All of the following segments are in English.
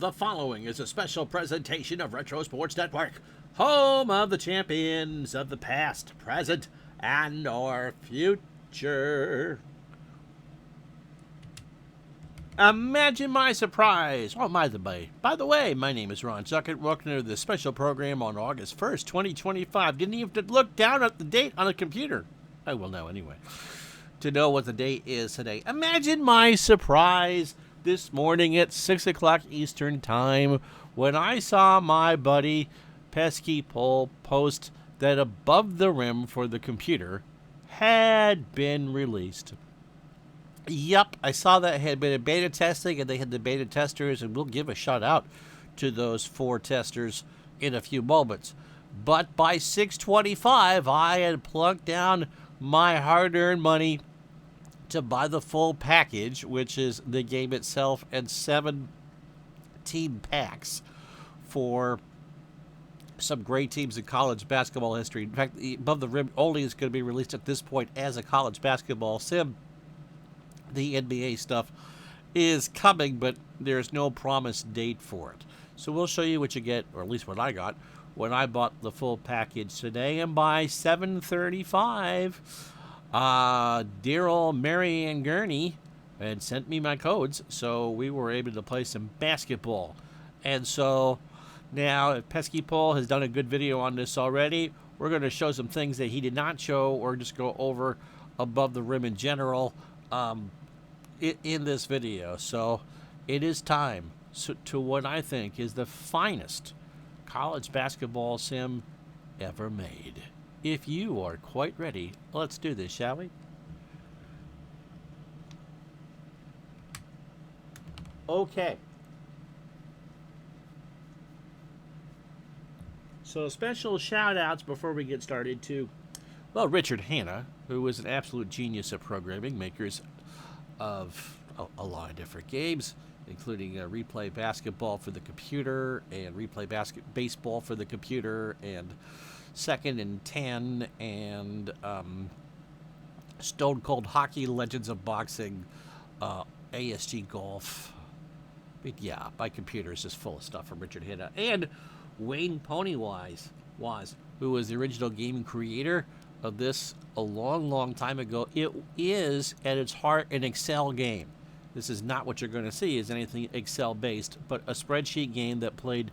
The following is a special presentation of Retro Sports Network, home of the champions of the past, present, and or future. Imagine my surprise. Oh, by the way, my name is Ron Zuckett. Welcome to the special program on August 1st, 2025. Didn't even have to look down at the date on a computer. I will now anyway, to know what the date is today. Imagine my surprise this morning at 6 o'clock Eastern Time when I saw my buddy Pesky Pole post that Above the Rim for the computer had been released. Yep, I saw that it had been in beta testing, and they had the beta testers, and we'll give a shout out to those 4 testers in a few moments. But by 6:25, I had plunked down my hard-earned money to buy the full package, which is the game itself and 7 team packs for some great teams in college basketball history. In fact, Above the Rim only is going to be released at this point as a college basketball sim. The NBA stuff is coming, but there's no promised date for it. So we'll show you what you get, or at least what I got, when I bought the full package today. And by 7:35, dear old Mary Ann Gurney had sent me my codes, so we were able to play some basketball. And so now, if Pesky Pole has done a good video on this already, we're going to show some things that he did not show, or just go over Above the Rim in general in this video. So it is time to what I think is the finest college basketball sim ever made. If you are quite ready, let's do this, shall we? Okay. So special shout outs before we get started to, well, Richard Hanna, who is an absolute genius at programming, makers of a lot of different games, including Replay Basketball for the computer, and Replay Baseball for the computer, and Second and 10, and Stone Cold Hockey, Legends of Boxing, ASG Golf. Yeah, my computer is just full of stuff from Richard Hanna. And Wayne Ponywise, who was the original game creator of this a long, long time ago. It is, at its heart, an Excel game. This is not what you're going to see as anything Excel-based, but a spreadsheet game that played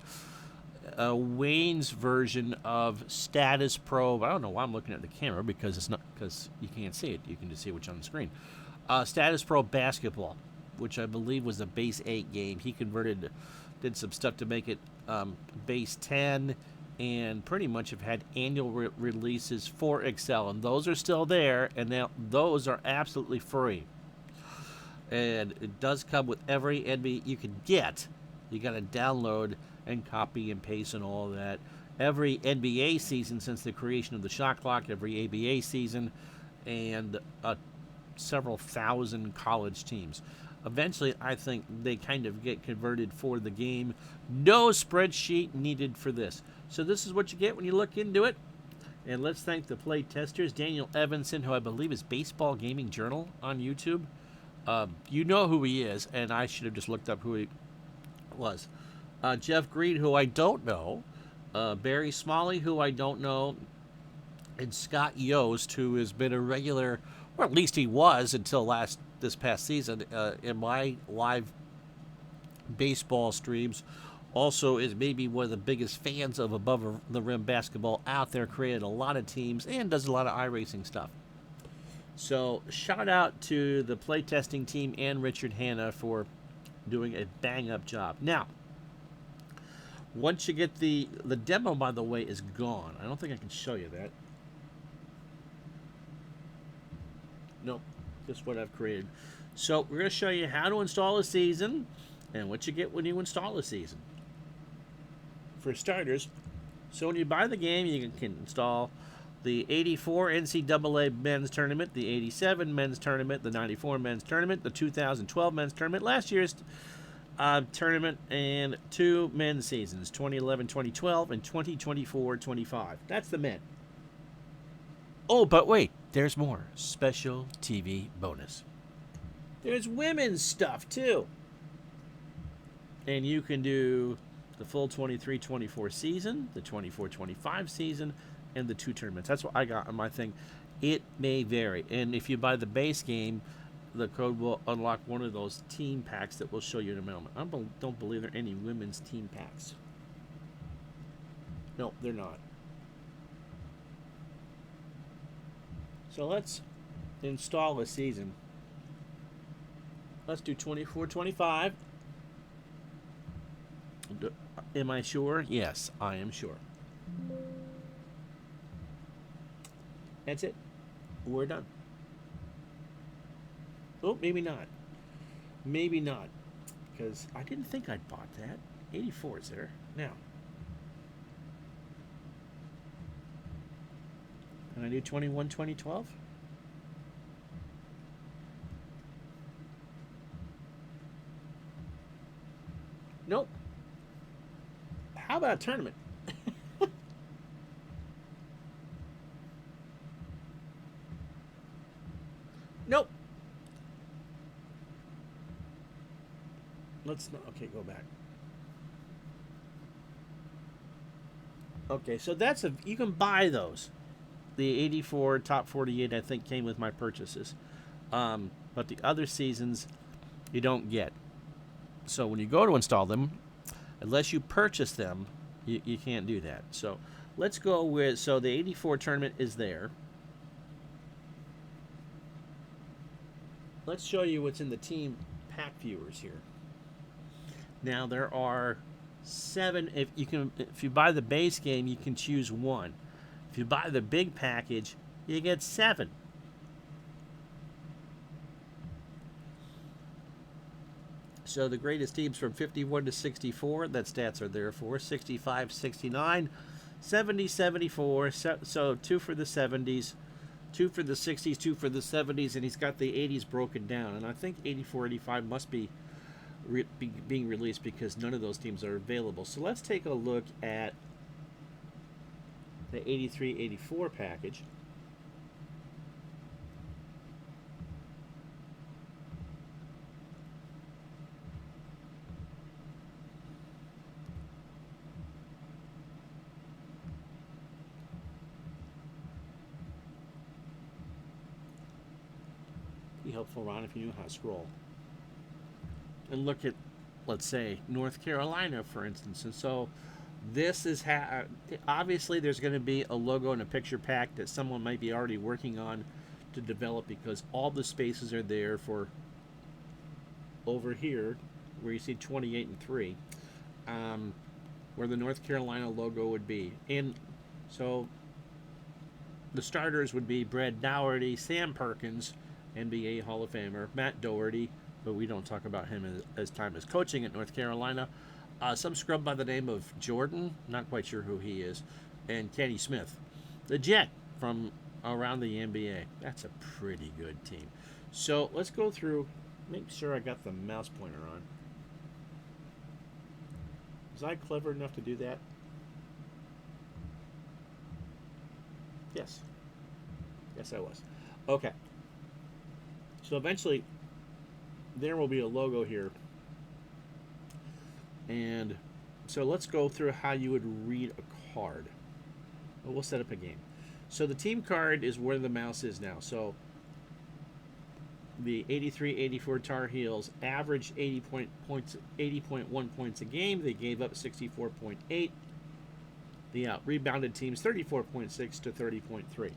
Wayne's version of Status Pro. I don't know why I'm looking at the camera, because you can't see it. You can just see what's on the screen. Status Pro Basketball, which I believe was a base 8 game. He did some stuff to make it base 10, and pretty much have had annual releases for Excel, and those are still there, and now those are absolutely free. And it does come with every NBA you can get. You got to download and copy and paste and all that. Every NBA season since the creation of the shot clock, every ABA season, and several thousand college teams. Eventually, I think they kind of get converted for the game. No spreadsheet needed for this. So this is what you get when you look into it. And let's thank the play testers. Daniel Evanson, who I believe is Baseball Gaming Journal on YouTube. You know who he is, and I should have just looked up who he was. Jeff Green, who I don't know. Barry Smalley, who I don't know. And Scott Yost, who has been a regular, or at least he was until this past season, in my live baseball streams. Also is maybe one of the biggest fans of Above the Rim basketball out there, created a lot of teams, and does a lot of iRacing stuff. So shout out to the playtesting team and Richard Hanna for doing a bang-up job. Now, once you get the demo, by the way, is gone. I don't think I can show you that. Nope, just what I've created. So we're going to show you how to install a season and what you get when you install a season. For starters, so when you buy the game, you can install the 84 NCAA men's tournament, the 87 men's tournament, the 94 men's tournament, the 2012 men's tournament, last year's tournament, and 2 men's seasons, 2011-2012 and 2024-25. That's the men. Oh, but wait, there's more. Special TV bonus. There's women's stuff, too. And you can do the full 23-24 season, the 24-25 season, and the 2 tournaments. That's what I got on my thing. It may vary. And if you buy the base game, the code will unlock one of those team packs that we'll show you in a moment. I don't believe there are any women's team packs. No, they're not. So let's install a season. Let's do 24-25. Am I sure? Yes, I am sure. That's it. We're done. Oh, maybe not. Maybe not. Because I didn't think I'd bought that. 84 is there. Now. Can I do 21-2012? Nope. How about a tournament? Nope. Let's not. Okay, go back. Okay, so that's a. You can buy those. The 84 top 48, I think, came with my purchases. But the other seasons, you don't get. So when you go to install them, unless you purchase them, you can't do that. So let's go with. So the 84 tournament is there. Let's show you what's in the team pack viewers here. Now there are 7. If you buy the base game, you can choose 1. If you buy the big package, you get 7. So the greatest teams from 51 to 64, that stats are there for. 65, 69, 70, 74. So 2 for the 70s, 2 for the 60s, 2 for the 70s, and he's got the 80s broken down. And I think 84, 85 must be being released because none of those teams are available. So let's take a look at the 83-84 package. Be helpful, Ron, if you knew how to scroll. And look at, let's say, North Carolina, for instance. And so this is obviously there's going to be a logo and a picture pack that someone might be already working on to develop because all the spaces are there for over here where you see 28 and 3, where the North Carolina logo would be. And so the starters would be Brad Dougherty, Sam Perkins, NBA Hall of Famer, Matt Doherty, but we don't talk about him as time as coaching at North Carolina. Some scrub by the name of Jordan, not quite sure who he is, and Kenny Smith. The Jet from around the NBA. That's a pretty good team. So let's go through, make sure I got the mouse pointer on. Was I clever enough to do that? Yes. Yes, I was. Okay. So eventually, there will be a logo here. And so let's go through how you would read a card. Well, we'll set up a game. So the team card is where the mouse is now. So the 83-84 Tar Heels averaged 80.1 points a game. They gave up 64.8. The out-rebounded teams 34.6 to 30.3.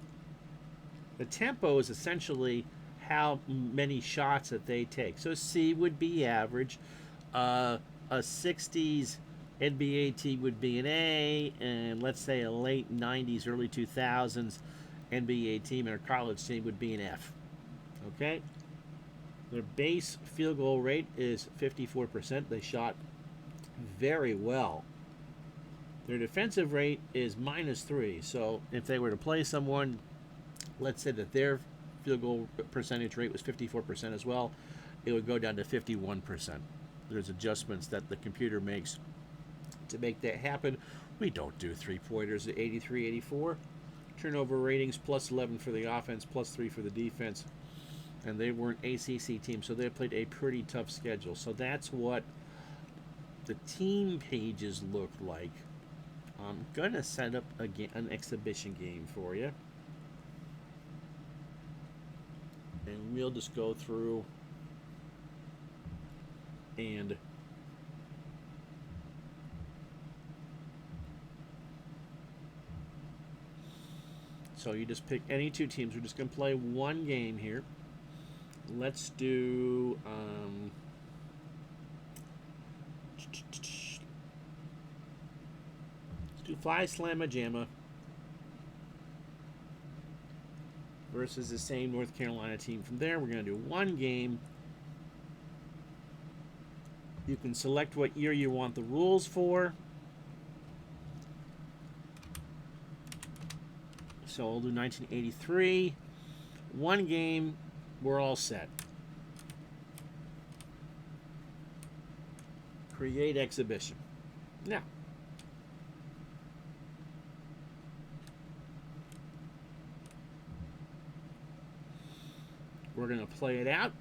The tempo is essentially how many shots that they take. So C would be average. A 60s NBA team would be an A, and let's say a late 90s, early 2000s NBA team and a college team would be an F. Okay? Their base field goal rate is 54%. They shot very well. Their defensive rate is -3. So if they were to play someone, let's say that their field goal percentage rate was 54% as well, it would go down to 51%. There's adjustments that the computer makes to make that happen. We don't do three-pointers at 83-84. Turnover ratings +11 for the offense, +3 for the defense. And they were an ACC team, so they played a pretty tough schedule. So that's what the team pages look like. I'm going to set up an exhibition game for you. And we'll just go through and so you just pick any two teams. We're just going to play one game here. Let's do Fly Slamma Jamma versus the same North Carolina team. From there, we're going to do one game. You can select what year you want the rules for. So we'll do 1983. One game, we're all set. Create exhibition. Now, we're going to play it out.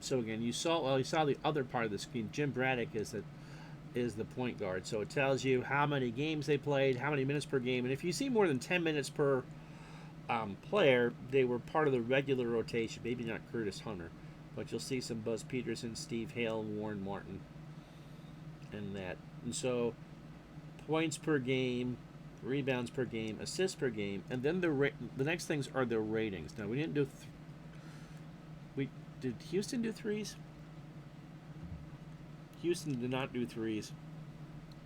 So again, you saw the other part of the screen. Jim Braddock is the point guard. So it tells you how many games they played, how many minutes per game, and if you see more than 10 minutes per player, they were part of the regular rotation. Maybe not Curtis Hunter, but you'll see some Buzz Peterson, Steve Hale, and Warren Martin, and that. And so points per game, rebounds per game, assists per game, and then the next things are their ratings. Now we didn't do. Did Houston do threes? Houston did not do threes,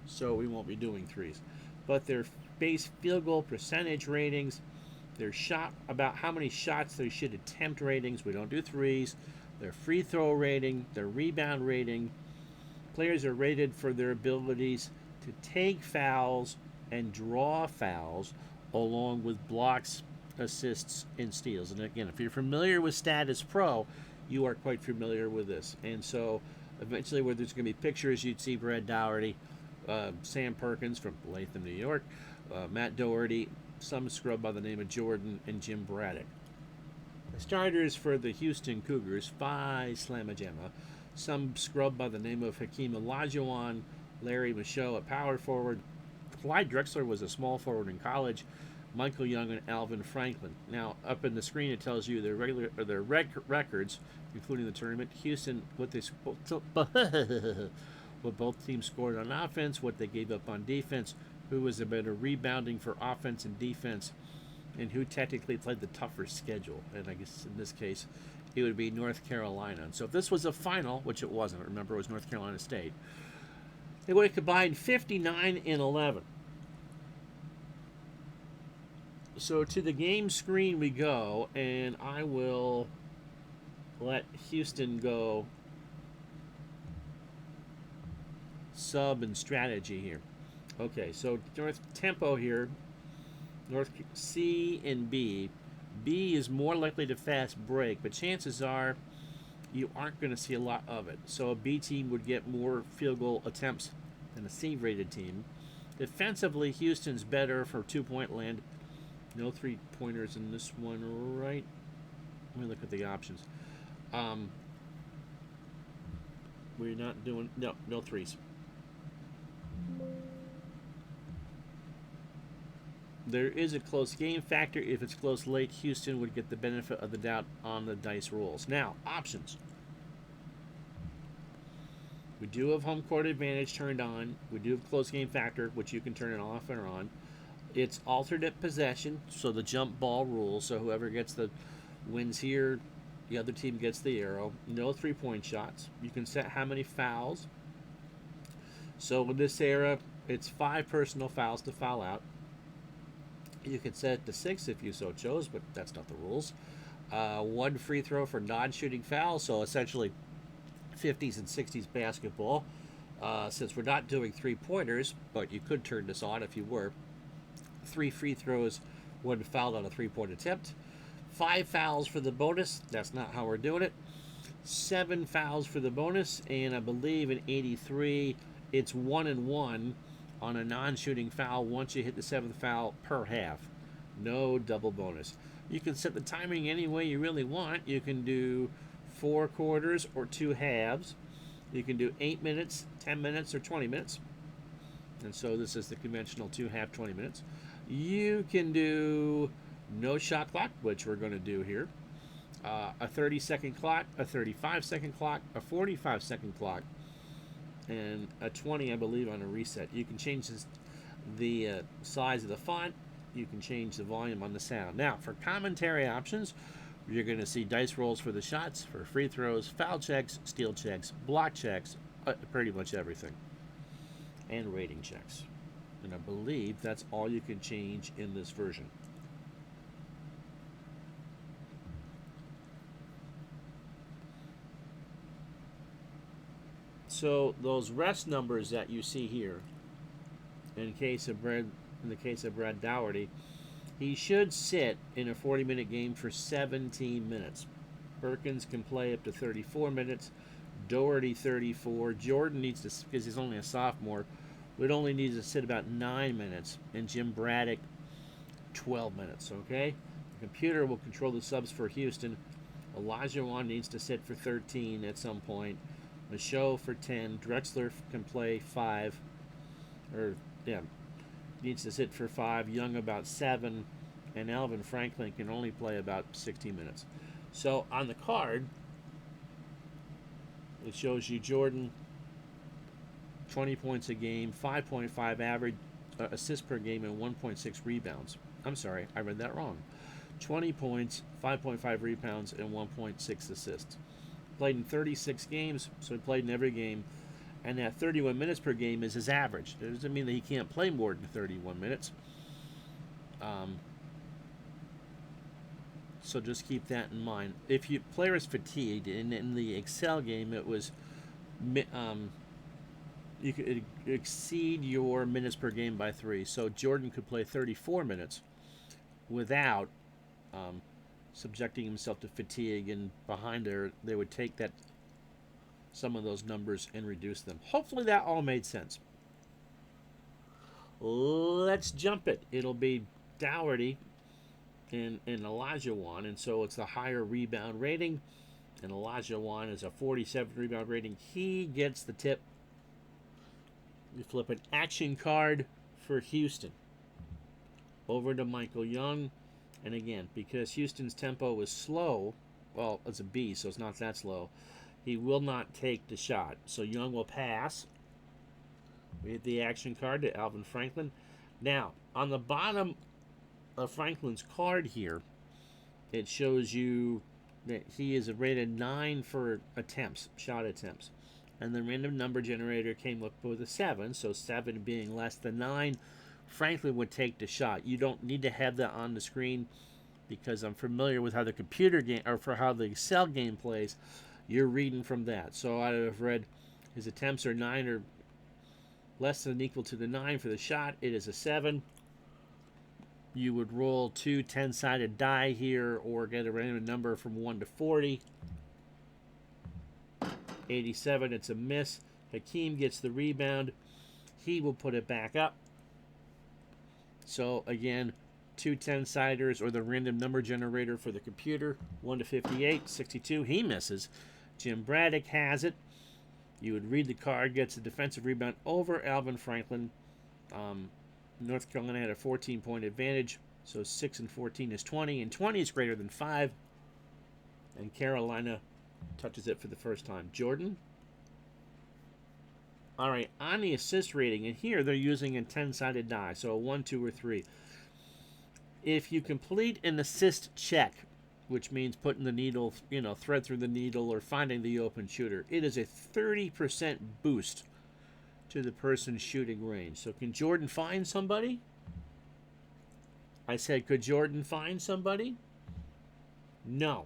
so we won't be doing threes. But their base field goal percentage ratings, their shot, about how many shots they should attempt ratings, we don't do threes. Their free throw rating, their rebound rating. Players are rated for their abilities to take fouls and draw fouls, along with blocks, assists, and steals. And again, if you're familiar with Status Pro, you are quite familiar with this. And so eventually, where there's going to be pictures, you'd see Brad Dougherty, Sam Perkins from Latham, New York, Matt Doherty, some scrub by the name of Jordan, and Jim Braddock. The starters for the Houston Cougars, Phi Slamma Jamma, some scrub by the name of Hakeem Olajuwon, Larry Michaud, a power forward. Clyde Drexler was a small forward in college. Michael Young and Alvin Franklin. Now, up in the screen, it tells you their records, including the tournament. Houston, what both teams scored on offense, what they gave up on defense, who was a better rebounding for offense and defense, and who technically played the tougher schedule. And I guess in this case, it would be North Carolina. And so if this was a final, which it wasn't, remember it was North Carolina State, they would have combined 59 and 11. So to the game screen we go, and I will let Houston go sub and strategy here. Okay, so North tempo here, North C and B. B is more likely to fast break, but chances are you aren't going to see a lot of it. So a B team would get more field goal attempts than a C-rated team. Defensively, Houston's better for two-point land. No three-pointers in this one, right? Let me look at the options. We're not doing... No threes. There is a close game factor. If it's close late, Houston would get the benefit of the doubt on the dice rolls. Now, options. We do have home court advantage turned on. We do have close game factor, which you can turn it off or on. It's alternate possession, so the jump ball rule. So whoever gets the wins here, the other team gets the arrow. No three-point shots. You can set how many fouls. So in this era, it's 5 personal fouls to foul out. You can set it to 6 if you so chose, but that's not the rules. 1 free throw for non-shooting fouls, so essentially 50s and 60s basketball. Since we're not doing three-pointers, but you could turn this on if you were. 3 free throws, 1 foul on a three-point attempt. 5 fouls for the bonus. That's not how we're doing it. 7 fouls for the bonus, and I believe in 83, it's 1 and 1 on a non-shooting foul once you hit the 7th foul per half. No double bonus. You can set the timing any way you really want. You can do 4 quarters or 2 halves. You can do 8 minutes, 10 minutes, or 20 minutes. And so this is the conventional 2 half 20 minutes. You can do no shot clock, which we're going to do here. A 30-second clock, a 35-second clock, a 45-second clock, and a 20, I believe, on a reset. You can change the size of the font. You can change the volume on the sound. Now, for commentary options, you're going to see dice rolls for the shots, for free throws, foul checks, steal checks, block checks, pretty much everything, and rating checks. And I believe that's all you can change in this version. So those rest numbers that you see here, in the case of Brad Dougherty, he should sit in a 40-minute game for 17 minutes. Perkins can play up to 34 minutes. Dougherty 34. Jordan needs to, because he's only a sophomore, would only need to sit about 9 minutes, and Jim Braddock 12 minutes. Okay, the computer will control the subs for Houston. Olajuwon needs to sit for 13 at some point. Michaud for 10. Drexler can play 5. Needs to sit for 5. Young about 7. And Alvin Franklin can only play about 16 minutes. So on the card, it shows you Jordan 20 points a game, 5.5 average assists per game, and 1.6 rebounds. I'm sorry, I read that wrong. 20 points, 5.5 rebounds, and 1.6 assists. Played in 36 games, so he played in every game. And that 31 minutes per game is his average. It doesn't mean that he can't play more than 31 minutes. So just keep that in mind. If your player is fatigued, in the Excel game, it was you could exceed your minutes per game by 3. So Jordan could play 34 minutes without subjecting himself to fatigue, and behind there they would take that some of those numbers and reduce them. Hopefully that all made sense. Let's jump it. It'll be Dougherty and Olajuwon, and so it's the higher rebound rating, and Olajuwon is a 47 rebound rating. He gets the tip. You flip an action card for Houston over to Michael Young. And again, because Houston's tempo was slow, well, it's a B, so it's not that slow, he will not take the shot. So Young will pass. We hit the action card to Alvin Franklin. Now, on the bottom of Franklin's card here, it shows you that he is rated 9 for attempts, shot attempts. And the random number generator came up with a 7, so 7 being less than 9, Franklin would take the shot. You don't need to have that on the screen because I'm familiar with how the computer game, or for how the Excel game plays. You're reading from that. So I have read his attempts are 9 or less than equal to the 9 for the shot. It is a 7. You would roll 2 10-sided die here or get a random number from 1 to 40. 87, it's a miss. Hakeem gets the rebound. He will put it back up. So again, 2 10-siders or the random number generator for the computer. 1 to 58, 62. He misses. Jim Braddock has it. You would read the card, gets a defensive rebound over Alvin Franklin. North Carolina had a 14-point advantage, so 6 and 14 is 20, and 20 is greater than 5. And Carolina touches it for the first time. Jordan? All right, on the assist rating, and here they're using a 10-sided die, so a 1, 2, or 3. If you complete an assist check, which means putting the needle, thread through the needle or finding the open shooter, it is a 30% boost to the person's shooting range. So can Jordan find somebody? I said, could Jordan find somebody? No.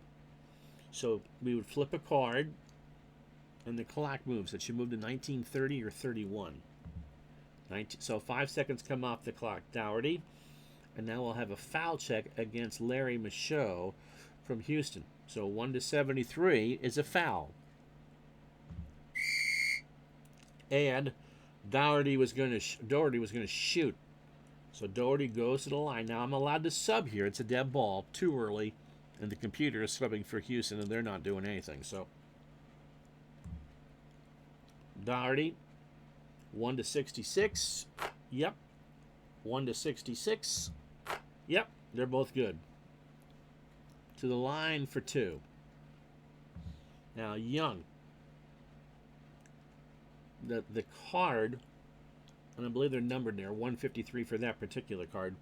So we would flip a card, and the clock moves. It should move to 1930 or 31. So 5 seconds come off the clock. Dougherty. And now we'll have a foul check against Larry Michaud from Houston. So 1 to 73 is a foul. And Dougherty was going to shoot So Doherty goes to the line. Now I'm allowed to sub here. It's a dead ball, too early, and the computer is subbing for Houston, and they're not doing anything. So Doherty, 1-66. Yep. 1-66. Yep, they're both good. To the line for 2. Now Young. The card, and I believe they're numbered there, 153 for that particular card,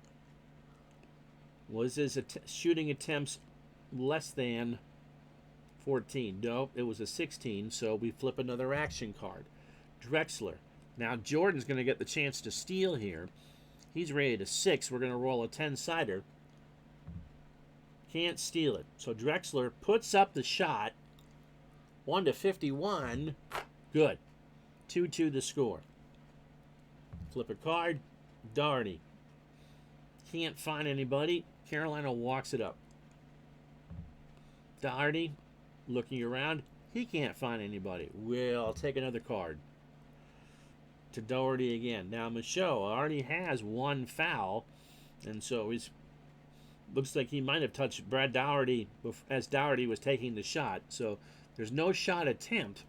was his shooting attempts less than 14. No, it was a 16, so we flip another action card. Drexler. Now Jordan's going to get the chance to steal here. He's rated a 6. We're going to roll a 10-sider. Can't steal it. So Drexler puts up the shot. 1-51. Good. 2-2 the score. Flip a card. Doherty. Can't find anybody. Carolina walks it up. Doherty looking around. He can't find anybody. We'll take another card. To Doherty again. Now Michaud already has 1 foul, and so he's looks like he might have touched Brad Doherty as Doherty was taking the shot. So there's no shot attempt.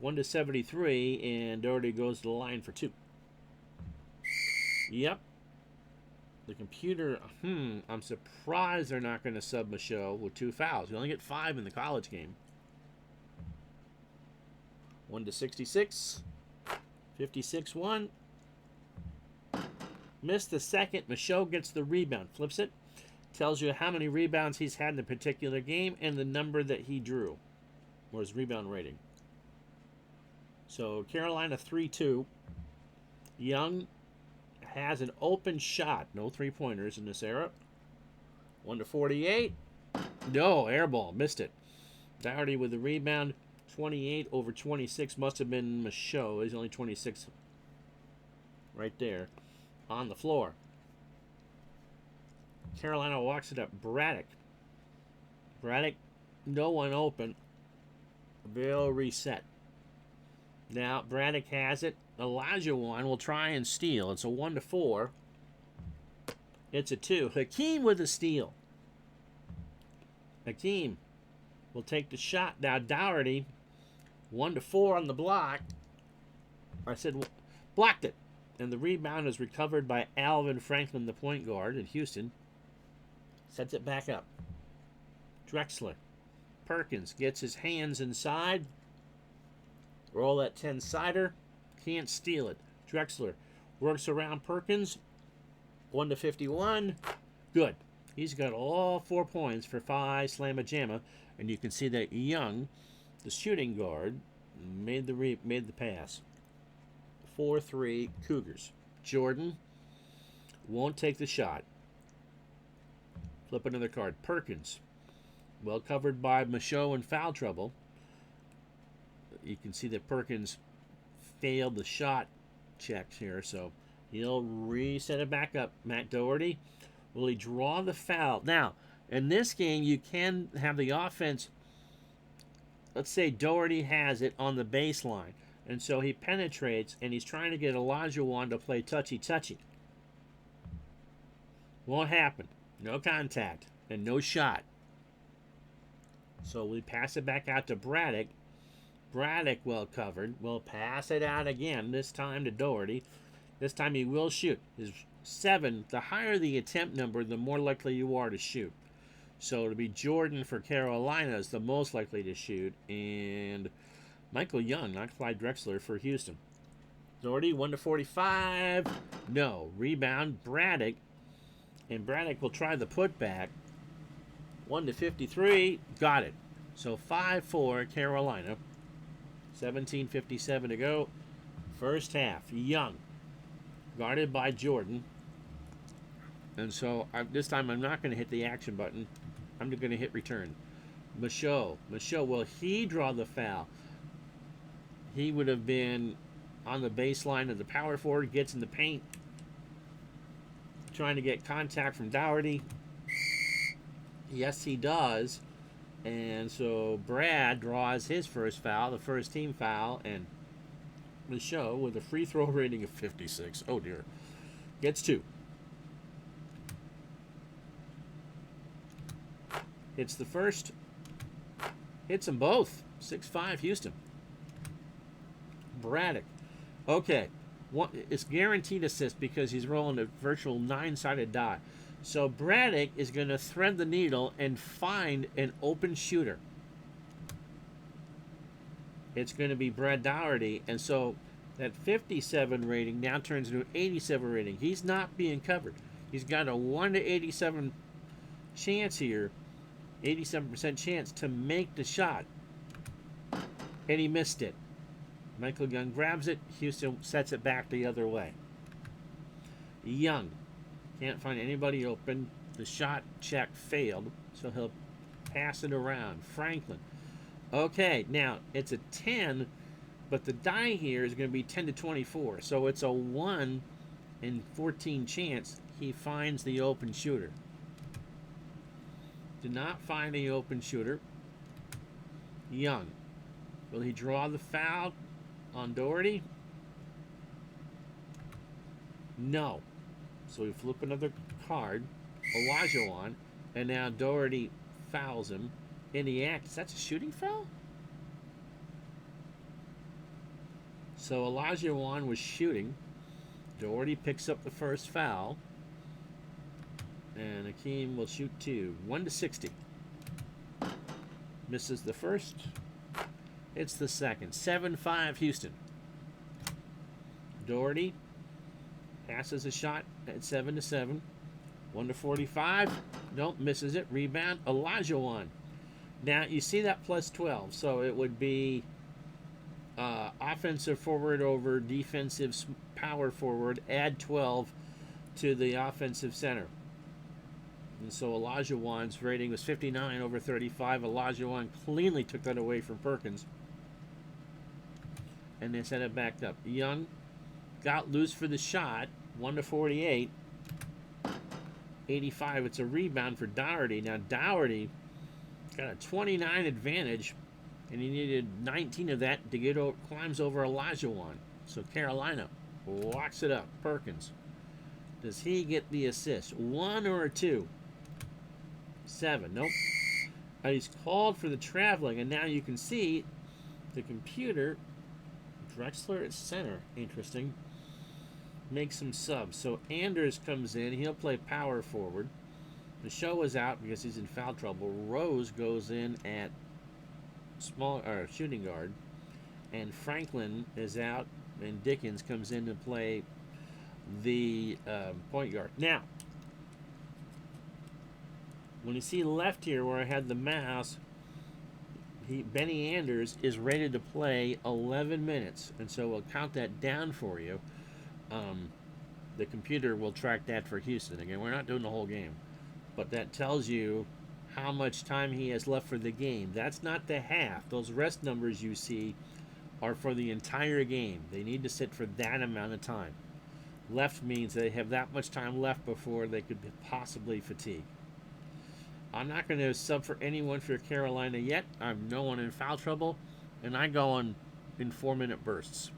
1-73, and Doherty goes to the line for 2. Yep. The computer, I'm surprised they're not going to sub Michaud with 2 fouls. You only get 5 in the college game. 1-66. 56-1. Missed the second. Michaud gets the rebound. Flips it. Tells you how many rebounds he's had in a particular game and the number that he drew. Or his rebound rating. So Carolina 3-2. Young has an open shot. No 3-pointers in this era. 1-48. No, air ball. Missed it. Doherty with the rebound. 28/26 must have been Michaud. He's only 26 right there on the floor. Carolina walks it up. Braddock. No one open. They'll reset. Now Braddock has it. Olajuwon will try and steal. It's a 1-4. It's a 2. Hakeem with a steal. Hakeem will take the shot. Now Doherty, 1-4 on the block. I said blocked it. And the rebound is recovered by Alvin Franklin, the point guard in Houston. Sets it back up. Drexler. Perkins gets his hands inside. Roll that 10-sider. Can't steal it. Drexler works around Perkins. 1-51. Good. He's got all 4 points for Phi Slamma Jamma. And you can see that Young, the shooting guard, made the pass. 4-3 Cougars. Jordan won't take the shot. Flip another card. Perkins. Well covered by Michaud in foul trouble. You can see that Perkins failed the shot checks here, so he'll reset it back up. Matt Doherty, will he draw the foul? Now, in this game, you can have the offense, let's say Doherty has it on the baseline, and so he penetrates, and he's trying to get Olajuwon to play touchy-touchy. Won't happen. No contact, and no shot. So we pass it back out to Braddock. Braddock, well covered, will pass it out again, this time to Doherty. This time he will shoot. His 7, the higher the attempt number, the more likely you are to shoot. So it'll be Jordan for Carolina is the most likely to shoot, and Michael Young, not Clyde Drexler, for Houston. Doherty, 1-45. No. Rebound, Braddock. And Braddock will try the putback. 1-53. Got it. So 5-4 Carolina. 17:57 to go. First half. Young. Guarded by Jordan. And so this time I'm not going to hit the action button. I'm going to hit return. Michaud, will he draw the foul? He would have been on the baseline of the power forward, gets in the paint, trying to get contact from Doherty. Yes, he does. And so Brad draws his first foul, the first team foul, and Michaud with a free throw rating of 56. Oh dear. Gets 2. Hits the first. Hits them both. 6-5 Houston. Braddock. Okay. It's guaranteed assist because he's rolling a virtual 9-sided die. So Braddock is going to thread the needle and find an open shooter. It's going to be Brad Dougherty. And so that 57 rating now turns into an 87 rating. He's not being covered. He's got a 1 to 87 chance here. 87% chance to make the shot. And he missed it. Michael Young grabs it. Houston sets it back the other way. Young can't find anybody open. The shot check failed, so he'll pass it around. Franklin. Okay, now it's a 10, but the die here is going to be 10 to 24. So it's a 1 in 14 chance he finds the open shooter. Did not find the open shooter. Young. Will he draw the foul on Dougherty? No. So we flip another card. Olajuwon. And now Dougherty fouls him in the act. That's a shooting foul? So Olajuwon was shooting. Dougherty picks up the first foul. And Hakeem will shoot 2. 1 to 60. Misses the first. It's the second. 7-5 Houston. Dougherty passes a shot at 7 to 7. 1 to 45. Nope, misses it. Rebound. Olajuwon. Now you see that plus 12. So it would be offensive forward over defensive power forward. Add 12 to the offensive center. And so Olajuwon's rating was 59 over 35. Olajuwon cleanly took that away from Perkins. And they set it back up. Young got loose for the shot. 1 to 48. 85. It's a rebound for Dougherty. Now Dougherty got a 29 advantage, and he needed 19 of that to get over, climbs over Olajuwon. So Carolina locks it up. Perkins. Does he get the assist? 1 or a 2? 7. Nope. He's called for the traveling, and now you can see the computer. Drexler at center. Interesting. Makes some subs. So Anders comes in. He'll play power forward. The show is out because he's in foul trouble. Rose goes in at shooting guard, and Franklin is out, and Dickens comes in to play the point guard. Now, when you see left here where I had the mouse, Benny Anders is rated to play 11 minutes, and so we'll count that down for you. The computer will track that for Houston. Again, we're not doing the whole game, but that tells you how much time he has left for the game. That's not the half. Those rest numbers you see are for the entire game. They need to sit for that amount of time. Left means they have that much time left before they could possibly fatigue. I'm not going to sub for anyone for Carolina yet. I'm no one in foul trouble, and I go on in 4-minute bursts.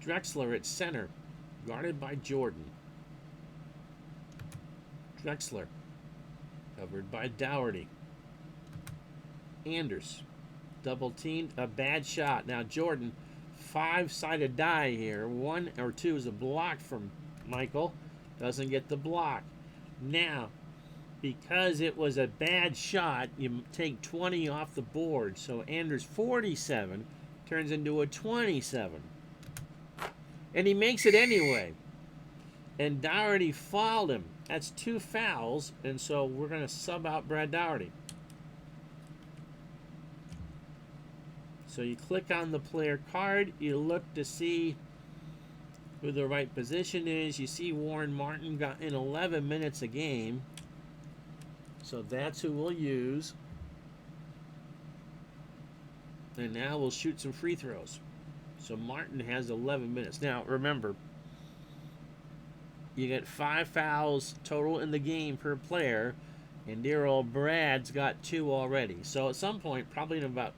Drexler at center, guarded by Jordan. Drexler, covered by Dougherty. Anders, double teamed, a bad shot. Now Jordan, 5-sided die here. 1 or 2 is a block from Michael. Doesn't get the block. Now, because it was a bad shot, you take 20 off the board. So Anders' 47 turns into a 27. And he makes it anyway. And Dougherty fouled him. That's 2 fouls, and so we're going to sub out Brad Dougherty. So you click on the player card. You look to see who the right position is. You see Warren Martin got in 11 minutes a game. So that's who we'll use. And now we'll shoot some free throws. So Martin has 11 minutes. Now, remember, you get 5 fouls total in the game per player, and dear old Brad's got 2 already. So at some point, probably in about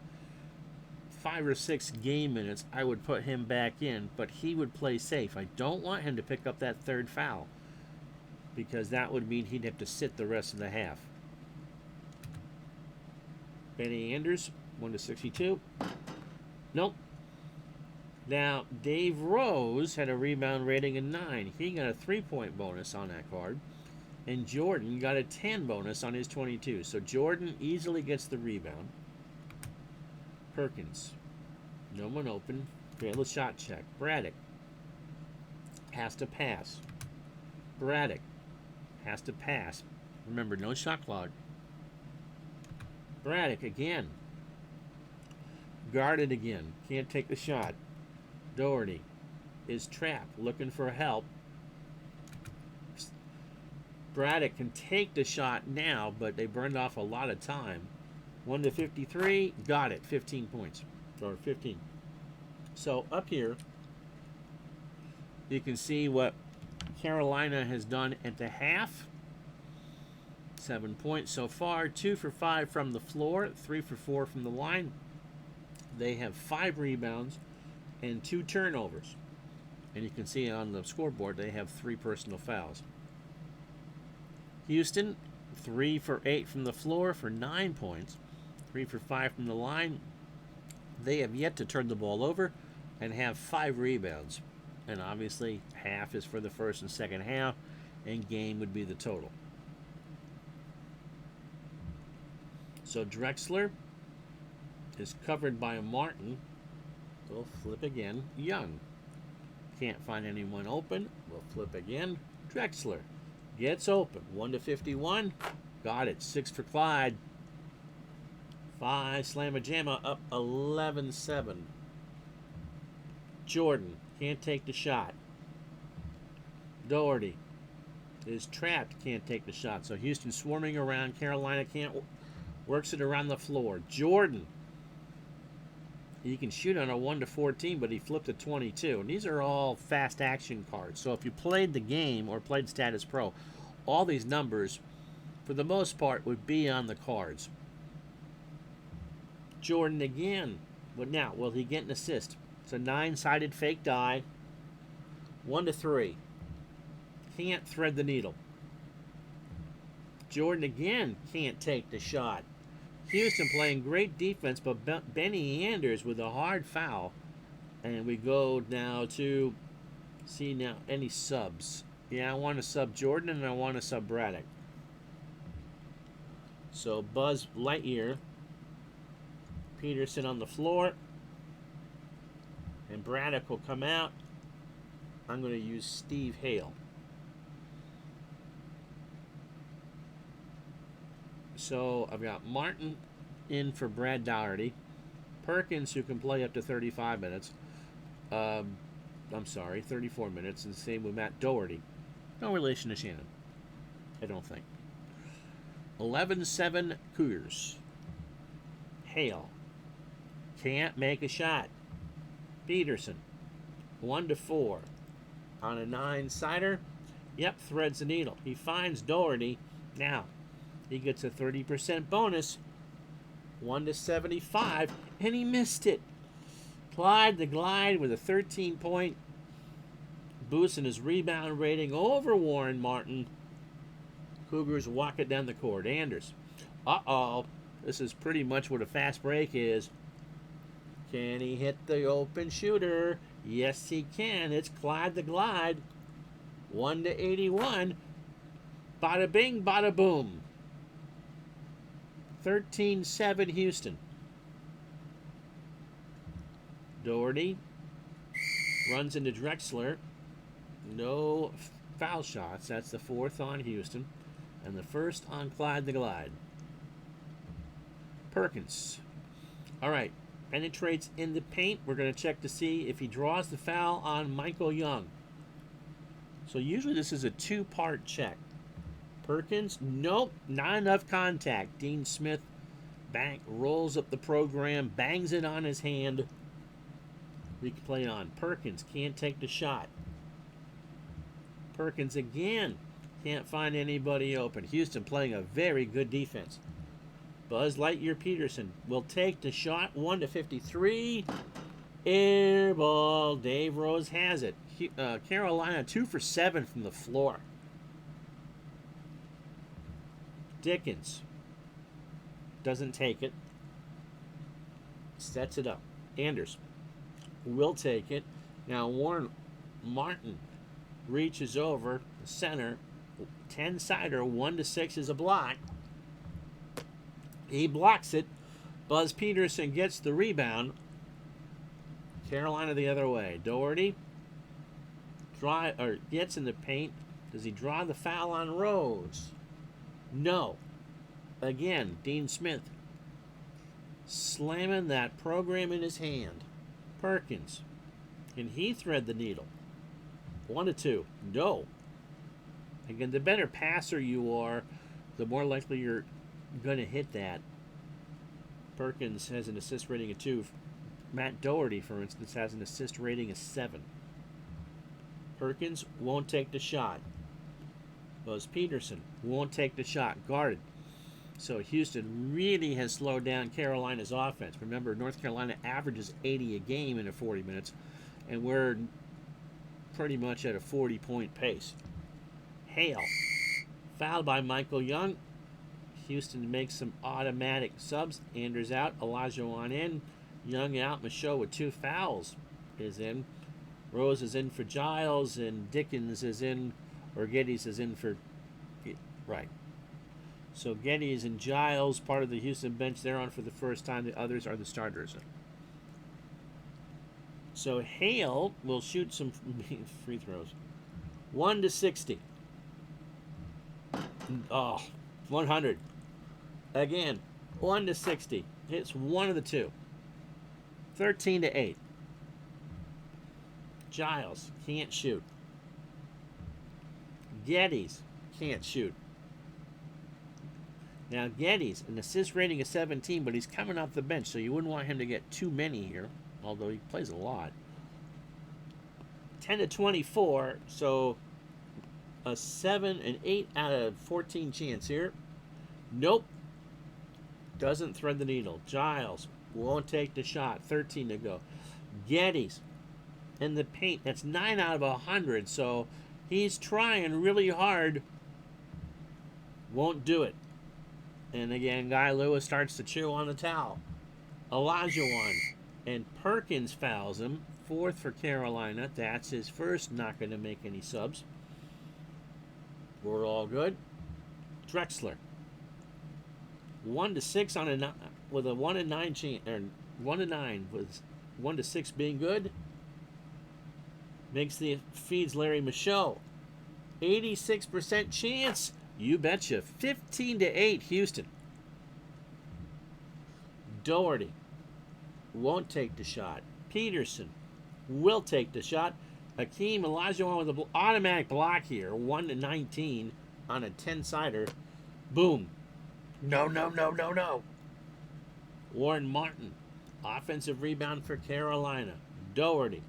5 or 6 game minutes, I would put him back in, but he would play safe. I don't want him to pick up that 3rd foul, because that would mean he'd have to sit the rest of the half. Benny Anders, 1-62. Nope. Now, Dave Rose had a rebound rating of 9. He got a 3-point bonus on that card. And Jordan got a 10 bonus on his 22. So Jordan easily gets the rebound. Perkins. No one open. Fail a shot check. Braddock has to pass. Braddock has to pass. Remember, no shot clock. Braddock again. Guarded again. Can't take the shot. Doherty is trapped, looking for help. Braddock can take the shot now, but they burned off a lot of time. 1-53, got it. 15 points. Or 15. So up here, you can see what Carolina has done at the half. 7 points so far. 2 for 5 from the floor. 3 for 4 from the line. They have 5 rebounds and 2 turnovers. And you can see on the scoreboard they have 3 personal fouls. Houston, 3 for 8 from the floor for 9 points. 3 for 5 from the line. They have yet to turn the ball over and have 5 rebounds. And obviously half is for the first and second half, and game would be the total. So Drexler is covered by a Martin. We'll flip again. Young. Can't find anyone open. We'll flip again. Drexler gets open. 1-51. Got it. 6 for Clyde. 5 slamma-jamma up 11-7. Jordan can't take the shot. Doherty is trapped. Can't take the shot. So Houston swarming around. Carolina can't. Works it around the floor. Jordan. He can shoot on a 1-14, but he flipped a 22. And these are all fast action cards. So if you played the game or played Status Pro, all these numbers, for the most part, would be on the cards. Jordan again. But now, will he get an assist? It's a 9-sided fake die. 1-3. Can't thread the needle. Jordan again can't take the shot. Houston playing great defense, but Benny Anders with a hard foul. And we go now to see now any subs. Yeah, I want to sub Jordan and I want to sub Braddock. So Buzz Lightyear, Peterson on the floor, and Braddock will come out. I'm going to use Steve Hale. So I've got Martin in for Brad Doherty. Perkins, who can play up to 35 minutes. 34 minutes. And the same with Matt Doherty. No relation to Shannon, I don't think. 11-7 Cougars. Hale can't make a shot. Peterson, 1-4 on a 9-sider. Yep, threads the needle. He finds Doherty. Now, he gets a 30% bonus. 1-75, and he missed it. Clyde the Glide with a 13-point boost in his rebound rating over Warren Martin. Cougars walk it down the court. Anders. Uh-oh. This is pretty much what a fast break is. Can he hit the open shooter? Yes, he can. It's Clyde the Glide. 1-81. Bada bing, bada boom. 13-7 Houston. Doherty runs into Drexler. No foul shots. That's the 4th on Houston. And the 1st on Clyde the Glide. Perkins. All right. Penetrates in the paint. We're going to check to see if he draws the foul on Michael Young. So usually this is a 2-part check. Perkins, nope, not enough contact. Dean Smith rolls up the program, bangs it on his hand. We can play on. Perkins can't take the shot. Perkins again can't find anybody open. Houston playing a very good defense. Buzz Lightyear Peterson will take the shot. 1-53. Air ball. Dave Rose has it. Carolina 2 for 7 from the floor. Dickens doesn't take it. Sets it up. Anders will take it. Now Warren Martin reaches over the center. 10-sider, 1-6 is a block. He blocks it. Buzz Peterson gets the rebound. Carolina the other way. Doherty gets in the paint. Does he draw the foul on Rose? No. Again, Dean Smith slamming that program in his hand. Perkins. Can he thread the needle? 1-2. No. Again, the better passer you are, the more likely you're going to hit that. Perkins has an assist rating of 2. Matt Doherty, for instance, has an assist rating of 7. Perkins won't take the shot. Buzz Peterson won't take the shot. Guarded. So Houston really has slowed down Carolina's offense. Remember, North Carolina averages 80 a game in 40 minutes, and we're pretty much at a 40-point pace. Hale, fouled by Michael Young. Houston makes some automatic subs. Anders out, Olajuwon in, Young out. Michaud with 2 fouls is in. Rose is in for Giles, and Dickens is in, or Geddes is in for, right. So Geddes and Giles, part of the Houston bench, they're on for the first time. The others are the starters. So Hale will shoot some free throws. 1-60. Oh, 100. Again, 1-60. Hits one of the two. 13-8. Giles can't shoot. Geddes can't shoot. Now Geddes, an assist rating of 17, but he's coming off the bench, so you wouldn't want him to get too many here, although he plays a lot. 10-24, so a 7 and 8 out of 14 chance here. Nope. Doesn't thread the needle. Giles won't take the shot. 13 to go. Geddes in the paint. That's 9 out of 100, so he's trying really hard. Won't do it. And again, Guy Lewis starts to chew on the towel. Olajuwon and Perkins fouls him. 4th for Carolina. That's his first. Not going to make any subs. We're all good. Drexler. 1-6 on a with a 1-9 chance, or 1-9 with 1-6 being good. Feeds Larry Michaud. 86% chance. You betcha. 15-8 Houston. Doherty won't take the shot. Peterson will take the shot. Hakeem Olajuwon with an automatic block here. 1-19 on a 10-sider. Boom. No. Warren Martin. Offensive rebound for Carolina. Doherty.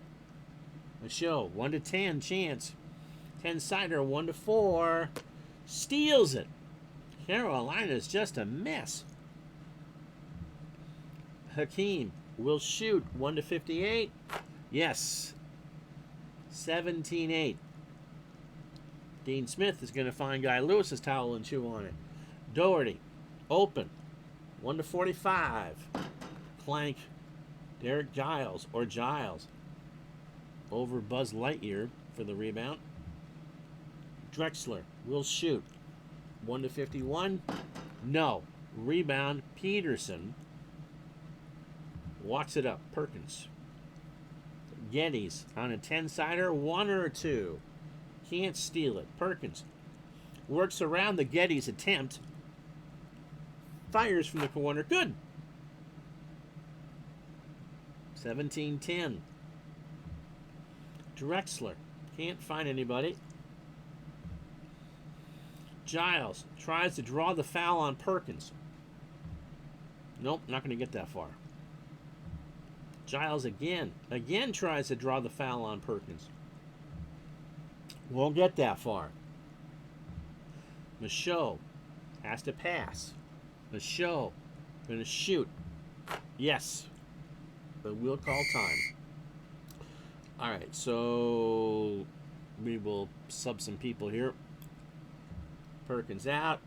Michaud. 1-10 chance. 10-sider. 1-4. Steals it. Carolina's just a mess. Hakeem will shoot. 1-58. Yes. 17-8. Dean Smith is going to find Guy Lewis's towel and chew on it. Doherty. Open. 1-45. Clank. Derek Giles. Over Buzz Lightyear for the rebound. Drexler will shoot. 1-51. No. Rebound. Peterson. Walks it up. Perkins. Geddes on a 10-sider. 1 or 2. Can't steal it. Perkins works around the Geddes attempt. Fires from the corner. Good. 17-10. Drexler can't find anybody. Giles tries to draw the foul on Perkins. Nope, not going to get that far. Giles again tries to draw the foul on Perkins. Won't get that far. Michaud has to pass. Michaud going to shoot. Yes. But we'll call time. All right, so we will sub some people here. Perkins out.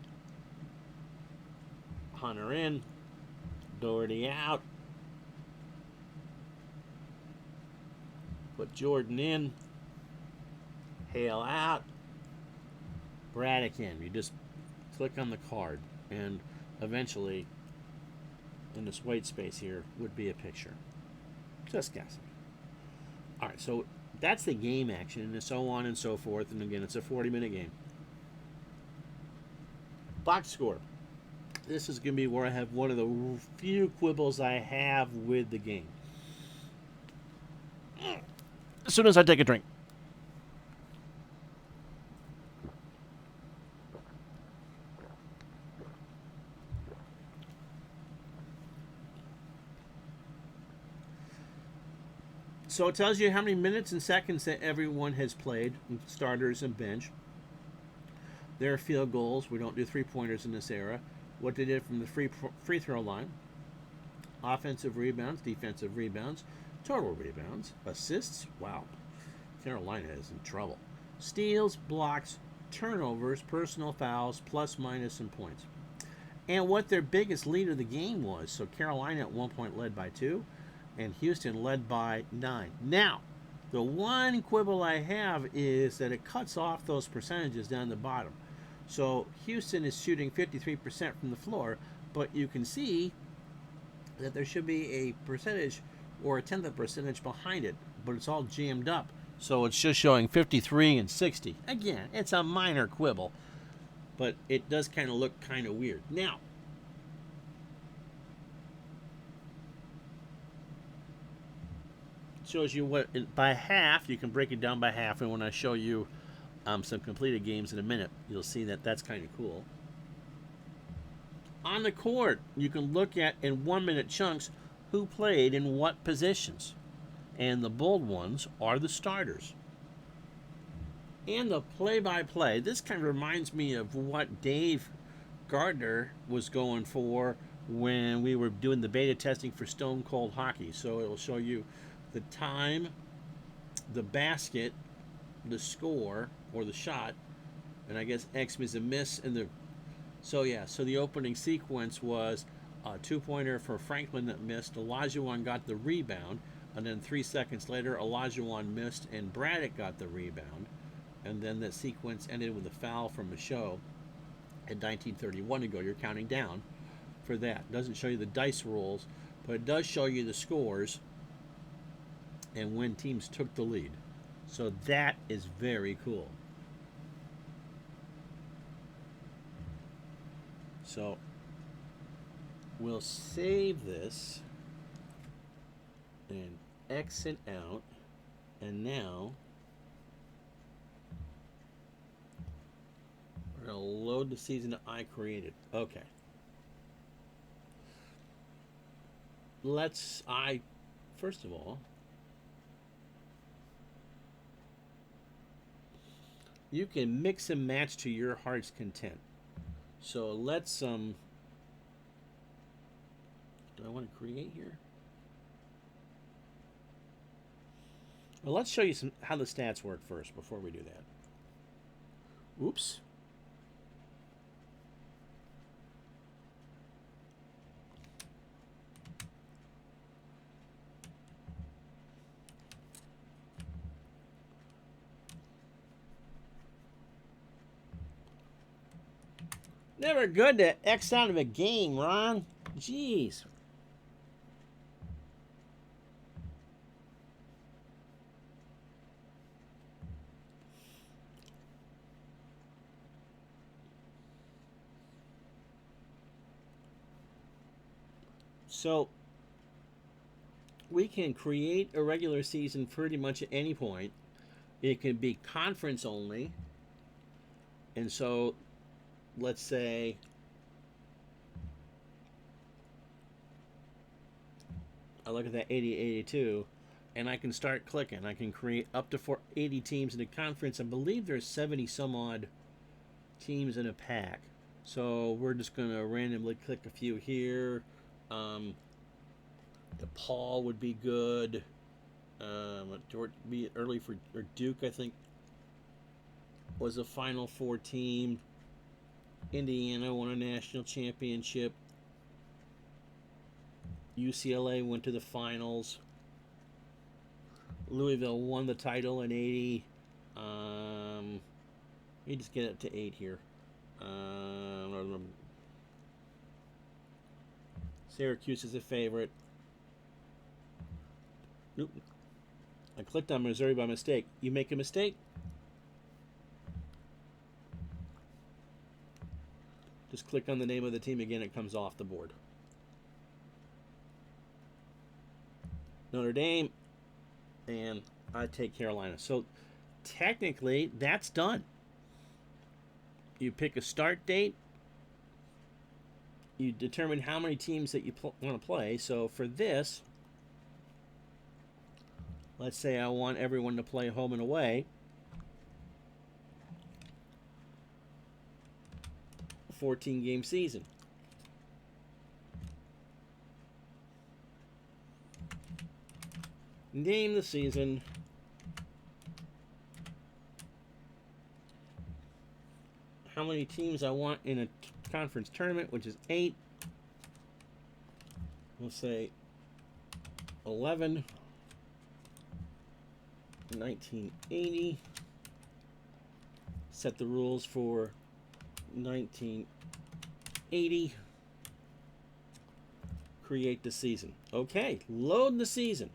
Hunter in. Doherty out. Put Jordan in. Hale out. Braddock in. You just click on the card, and eventually, in this white space here, would be a picture. Just guessing. All right, so that's the game action, and so on and so forth. And again, it's a 40-minute game. Box score. This is going to be where I have one of the few quibbles I have with the game. As soon as I take a drink. So it tells you how many minutes and seconds that everyone has played, starters and bench. Their field goals. We don't do three-pointers in this era. What they did from the free throw line. Offensive rebounds, defensive rebounds, total rebounds, assists. Wow. Carolina is in trouble. Steals, blocks, turnovers, personal fouls, plus, minus, and points. And what their biggest lead of the game was. So Carolina at one point led by 2. And Houston led by 9. Now, the one quibble I have is that it cuts off those percentages down the bottom. So Houston is shooting 53% from the floor, but you can see that there should be a percentage or a tenth of a percentage behind it, but it's all jammed up. So it's just showing 53 and 60. Again, it's a minor quibble, but it does kind of look kind of weird. Now, shows you what by half. You can break it down by half, and when I show you some completed games in a minute, you'll see that that's kind of cool. On the court, you can look at in 1 minute chunks who played in what positions, and the bold ones are the starters. And the play-by-play, this kind of reminds me of what Dave Gardner was going for when we were doing the beta testing for Stone Cold Hockey. So it will show you the time, the basket, the score, or the shot, and I guess X means a miss, and the so the opening sequence was a two-pointer for Franklin that missed. Olajuwon got the rebound, and then 3 seconds later, Olajuwon missed, and Braddock got the rebound, and then that sequence ended with a foul from Michaud at 19:31 to go. You're counting down for that. It doesn't show you the dice rolls, but it does show you the scores and when teams took the lead. So that is very cool. So we'll save this and exit out, and now we're going to load the season that I created. Okay. First of all, you can mix and match to your heart's content. So let's do I want to create here? Well, let's show you how the stats work first before we do that. Oops. Never good to X out of a game, Ron. Jeez. So we can create a regular season pretty much at any point. It can be conference only. And so let's say I look at that 80-82 and I can start clicking. I can create up to 80 teams in a conference. I believe there's 70 some odd teams in a pack. So we're just going to randomly click a few here. DePaul would be good. George be early for Duke, I think, was a Final Four team. Indiana won a national championship. UCLA went to the finals. Louisville won the title in 80. You just get it to 8 here. Syracuse is a favorite. Nope. I clicked on Missouri by mistake. You make a mistake? Just click on the name of the team again, it comes off the board. Notre Dame, and I take Carolina. So technically, that's done. You pick a start date. You determine how many teams that you want to play. So for this, let's say I want everyone to play home and away. 14-game season. Name the season. How many teams I want in a conference tournament, which is 8. We'll say 11. 1980. Set the rules for 1980. Create the season. Okay, load the season.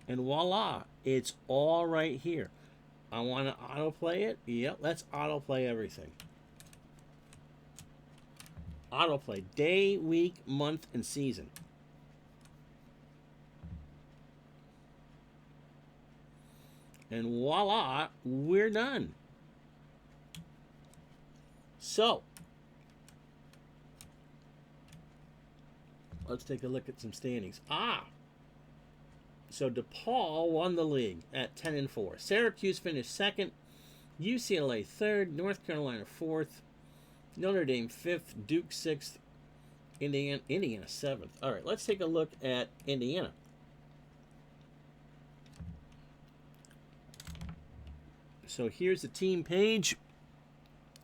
And voila, it's all right here. I want to autoplay it. Yep, let's autoplay everything. Autoplay day, week, month, and season. And voila, we're done. So, let's take a look at some standings. So DePaul won the league at 10-4. Syracuse finished second. UCLA third. North Carolina fourth. Notre Dame fifth. Duke sixth. Indiana seventh. All right, let's take a look at Indiana. So here's the team page.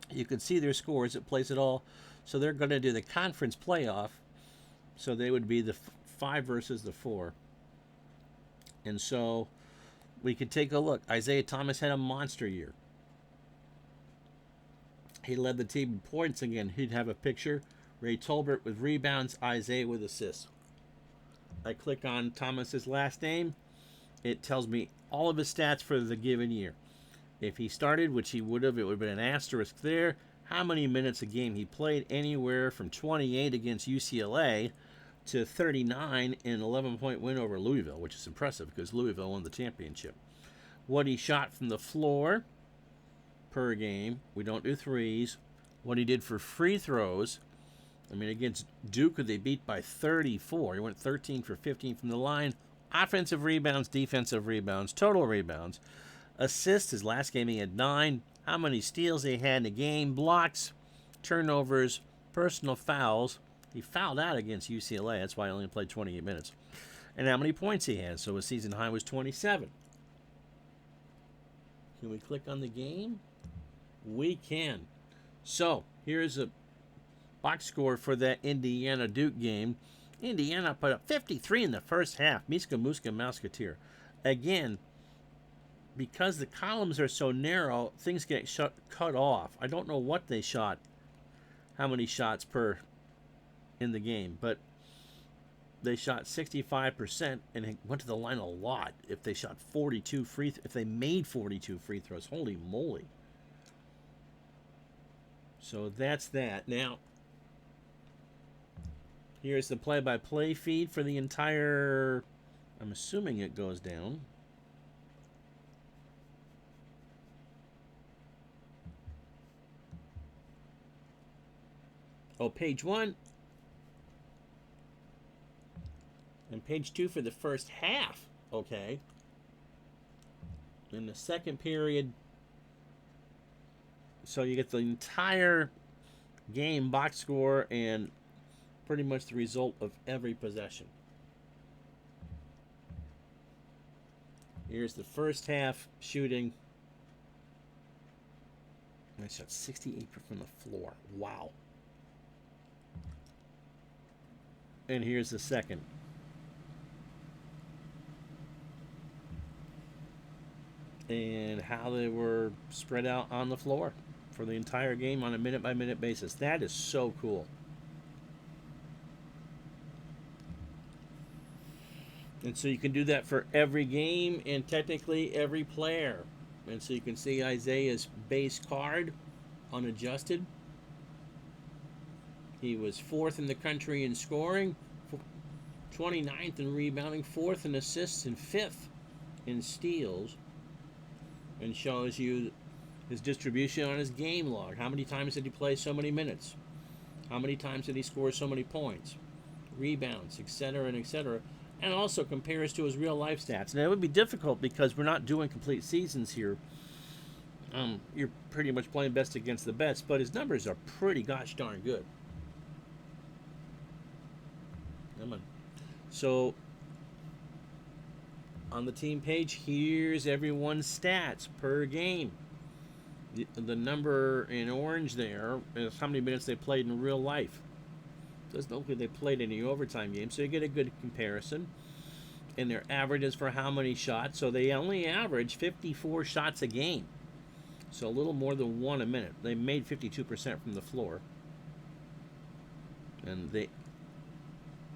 You can see their scores. It plays it all. So they're going to do the conference playoff. So they would be the 5 versus the 4. And so we could take a look. Isaiah Thomas had a monster year. He led the team in points again. He'd have a picture. Ray Tolbert with rebounds. Isaiah with assists. I click on Thomas's last name. It tells me all of his stats for the given year. If he started, which he would have, it would have been an asterisk there. How many minutes a game he played, anywhere from 28 against UCLA to 39 in an 11-point win over Louisville, which is impressive because Louisville won the championship. What he shot from the floor per game. We don't do threes. What he did for free throws. I mean, against Duke, they beat by 34. He went 13 for 15 from the line. Offensive rebounds, defensive rebounds, total rebounds. Assists, his last game he had 9. How many steals he had in a game. Blocks, turnovers, personal fouls. He fouled out against UCLA. That's why he only played 28 minutes. And how many points he had. So his season high was 27. Can we click on the game? We can. So here's a box score for that Indiana-Duke game. Indiana put up 53 in the first half. Miska Muska Mouseketeer. Again, because the columns are so narrow, things get cut off. I don't know what they shot, how many shots per in the game, but they shot 65% and it went to the line a lot. If they shot 42 if they made 42 free throws, holy moly. So that's that. Now, here's the play-by-play feed for the entire, I'm assuming it goes down. Oh, page 1. And page 2 for the first half. Okay. In the second period. So you get the entire game box score and pretty much the result of every possession. Here's the first half shooting. I shot 68 from the floor. Wow. And here's the second. and how they were spread out on the floor for the entire game on a minute-by-minute basis. That is so cool. And so you can do that for every game and technically every player. And so you can see Isaiah's base card unadjusted. He was 4th in the country in scoring, 29th in rebounding, 4th in assists, and 5th in steals. And shows you his distribution on his game log. How many times did he play so many minutes? How many times did he score so many points? Rebounds, etc., and etc. And also compares to his real life stats. Now, it would be difficult because we're not doing complete seasons here. You're pretty much playing best against the best, but his numbers are pretty gosh darn good. Come on. So, on the team page, here's everyone's stats per game. The number in orange there is how many minutes they played in real life. Doesn't look like they played any overtime games, so you get a good comparison. And their averages for how many shots. So they only average 54 shots a game. So a little more than 1 a minute. They made 52% from the floor. And the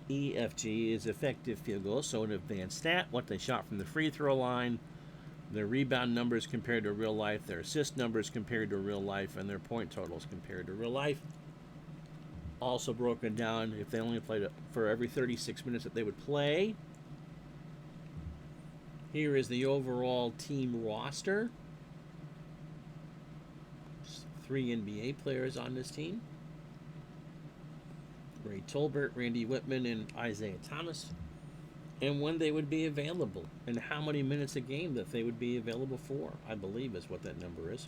EFG is effective field goals, so an advanced stat, what they shot from the free throw line, their rebound numbers compared to real life, their assist numbers compared to real life, and their point totals compared to real life. Also broken down if they only played for every 36 minutes that they would play. Here is the overall team roster. 3 NBA players on this team. Ray Tolbert, Randy Whitman, and Isaiah Thomas. And when they would be available. And how many minutes a game that they would be available for, I believe is what that number is.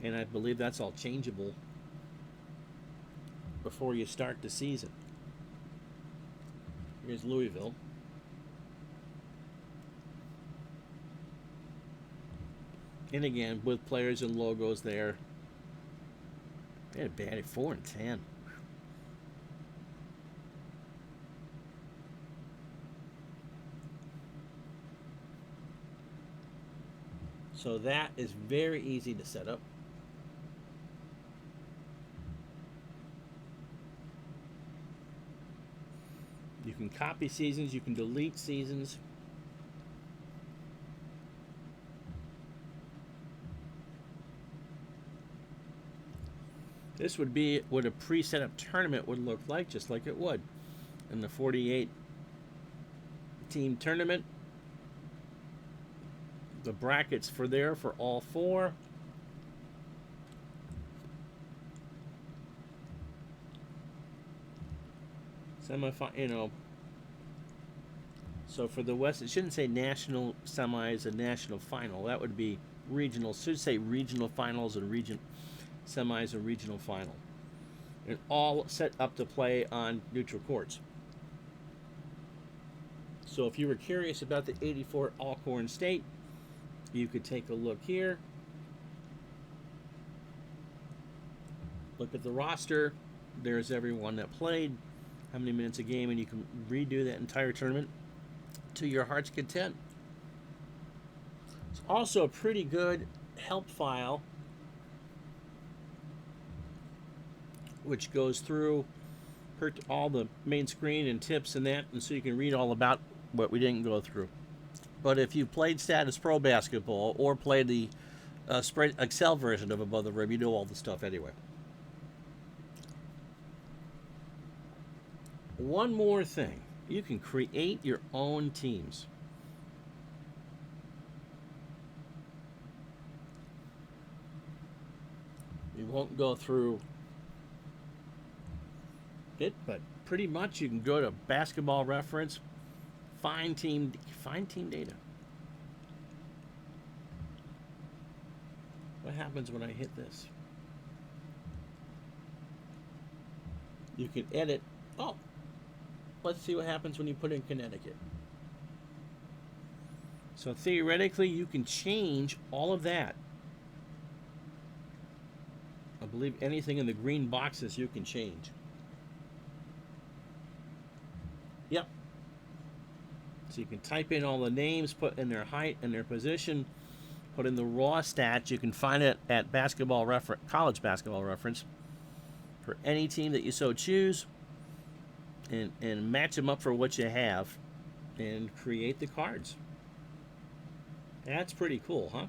And I believe that's all changeable before you start the season. Here's Louisville. And again, with players and logos there. They had batted 4 and 10. So that is very easy to set up. You can copy seasons, you can delete seasons. This would be what a pre-set up tournament would look like, just like it would in the 48 team tournament. The brackets for there for all 4. Semifinal, so for the West, it shouldn't say national semis and national final. That would be regional. It should say regional finals and semis and regional final. And all set up to play on neutral courts. So if you were curious about the 84 Alcorn State, you could take a look here. Look at the roster. There's everyone that played, how many minutes a game, and you can redo that entire tournament to your heart's content. It's also a pretty good help file which goes through all the main screen and tips and that, and so you can read all about what we didn't go through. But if you played Status Pro basketball or played the Spread Excel version of Above the Rim, you know all the stuff anyway. One more thing. You can create your own teams. We won't go through it, but pretty much you can go to Basketball Reference, find team data. What happens when I hit this? You can edit. Oh, let's see what happens when you put in Connecticut. So theoretically, you can change all of that. I believe anything in the green boxes you can change. Yep. So you can type in all the names, put in their height and their position, put in the raw stats. You can find it at College Basketball Reference for any team that you so choose, and match them up for what you have and create the cards. That's pretty cool, huh?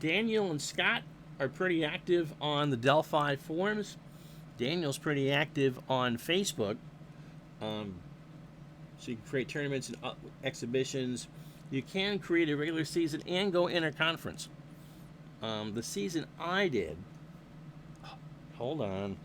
Daniel and Scott are pretty active on the Delphi forums. Daniel's pretty active on Facebook. So you can create tournaments and exhibitions. You can create a regular season and go interconference. The season I did. Hold on.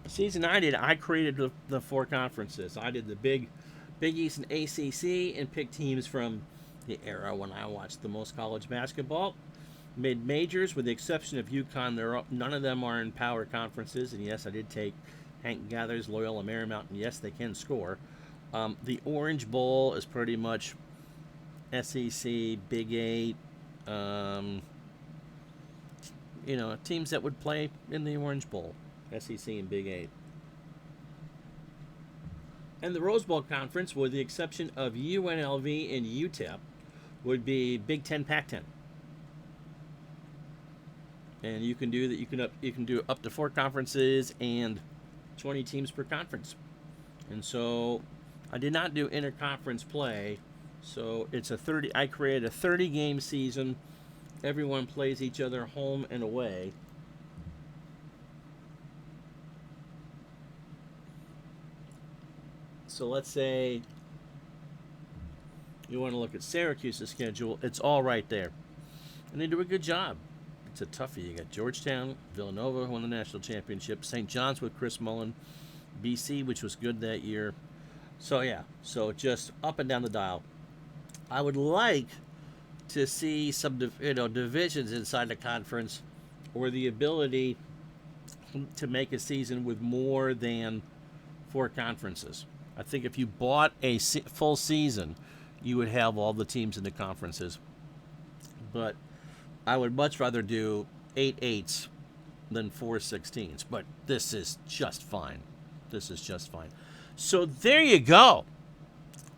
Season I did, I created the 4 conferences. I did the Big East and ACC and picked teams from the era when I watched the most college basketball. Mid majors, with the exception of UConn, none of them are in power conferences. And yes, I did take Hank Gathers, Loyola Marymount, and yes, they can score. The Orange Bowl is pretty much SEC, Big 8, teams that would play in the Orange Bowl. SEC and Big 8. And the Rose Bowl Conference, with the exception of UNLV and UTEP, would be Big 10, Pac-10. And you can do that. You can do up to 4 conferences and 20 teams per conference. And so I did not do interconference play. So it's I created a 30-game season. Everyone plays each other home and away. So let's say you want to look at Syracuse's schedule. It's all right there. And they do a good job. It's a toughie. You got Georgetown, Villanova, who won the national championship, St. John's with Chris Mullen, BC, which was good that year. So, yeah. So just up and down the dial. I would like to see some divisions inside the conference, or the ability to make a season with more than 4 conferences. I think if you bought a full season, you would have all the teams in the conferences. But I would much rather do 8 8s than 4 16s. But this is just fine. So there you go.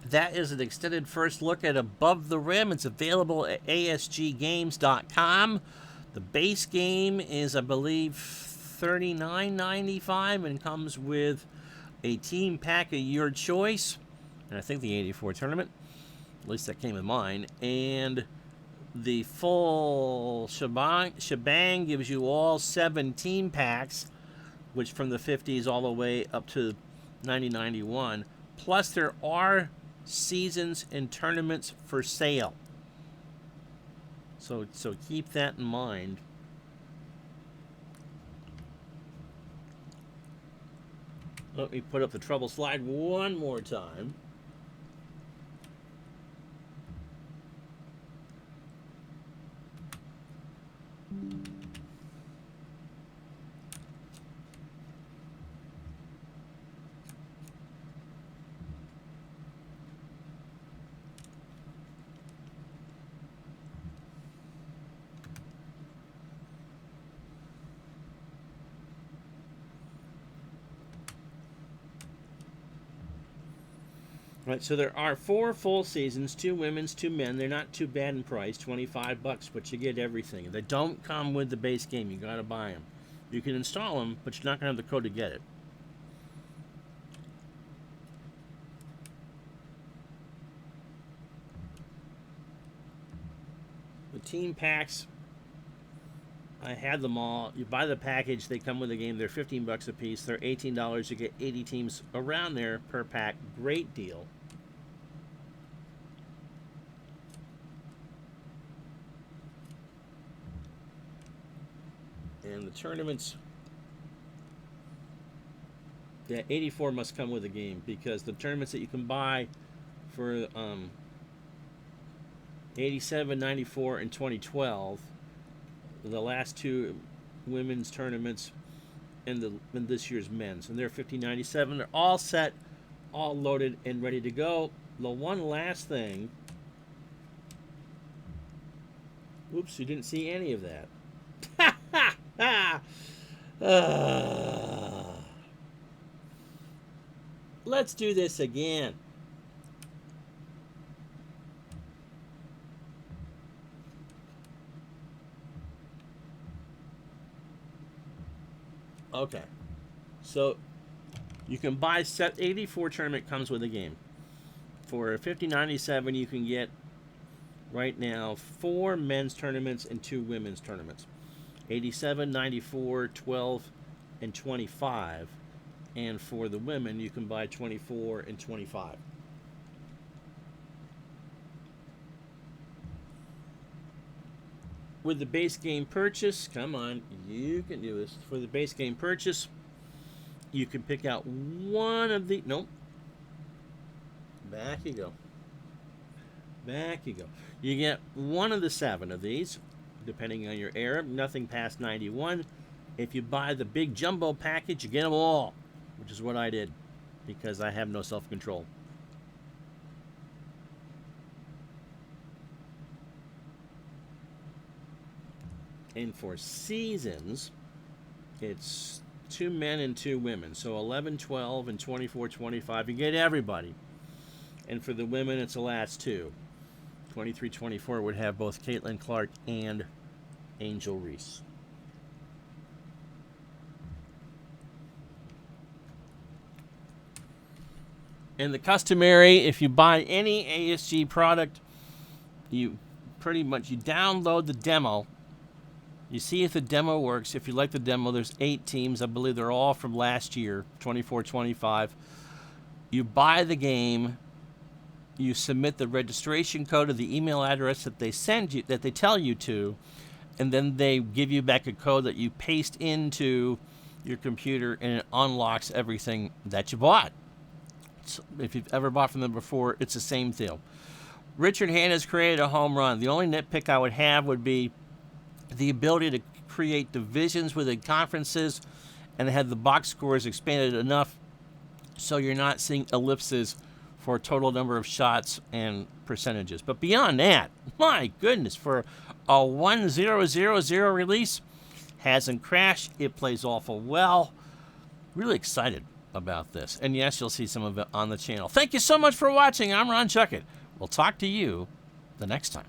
That is an extended first look at Above the Rim. It's available at asggames.com. The base game is, I believe, $39.95 and comes with a team pack of your choice, and I think the 84 tournament, at least that came in mind, and the full shebang gives you all 7 team packs, which from the 50s all the way up to 90-91, plus there are seasons and tournaments for sale. So keep that in mind. Let me put up the trouble slide one more time. Right, so there are 4 full seasons, 2 women's, 2 men. They're not too bad in price, $25, but you get everything. They don't come with the base game. You got to buy them. You can install them, but you're not going to have the code to get it. The team packs, I had them all. You buy the package, they come with the game. They're $15 a piece. They're $18. You get 80 teams around there per pack. Great deal. And the tournaments, yeah, 84 must come with the game, because the tournaments that you can buy for 87, 94, and 2012. The last two women's tournaments in this year's men's. And they're 5097. They're all set, all loaded, and ready to go. The one last thing. Oops, you didn't see any of that. Let's do this again. Okay. So you can buy set 84 tournament comes with a game. For 5097 you can get right now 4 men's tournaments and 2 women's tournaments. 87, 94, 12, and 25. And for the women, you can buy 24 and 25. With the base game purchase, come on, you can do this. For the base game purchase, you can pick out one of the... Nope. Back you go. Back you go. You get one of the 7 of these, depending on your era. Nothing past 91. If you buy the big jumbo package, you get them all, which is what I did because I have no self-control. And for seasons, it's 2 men and 2 women. So 11, 12, and 24, 25. You get everybody. And for the women, it's the last 2. 23, 24 would have both Caitlin Clark and Angel Reese. And the customary, if you buy any ASG product, you pretty much, you download the demo. You see if the demo works. If you like the demo, there's 8 teams. I believe they're all from last year, 24, 25. You buy the game. You submit the registration code to the email address that they send you, that they tell you to, and then they give you back a code that you paste into your computer, and it unlocks everything that you bought. So if you've ever bought from them before, it's the same deal. Richard Hanna has created a home run. The only nitpick I would have would be the ability to create divisions within conferences and have the box scores expanded enough so you're not seeing ellipses for a total number of shots and percentages. But beyond that, my goodness, for a 1000 release, hasn't crashed. It plays awful well. Really excited about this. And yes, you'll see some of it on the channel. Thank you so much for watching. I'm Ron Chuckett. We'll talk to you the next time.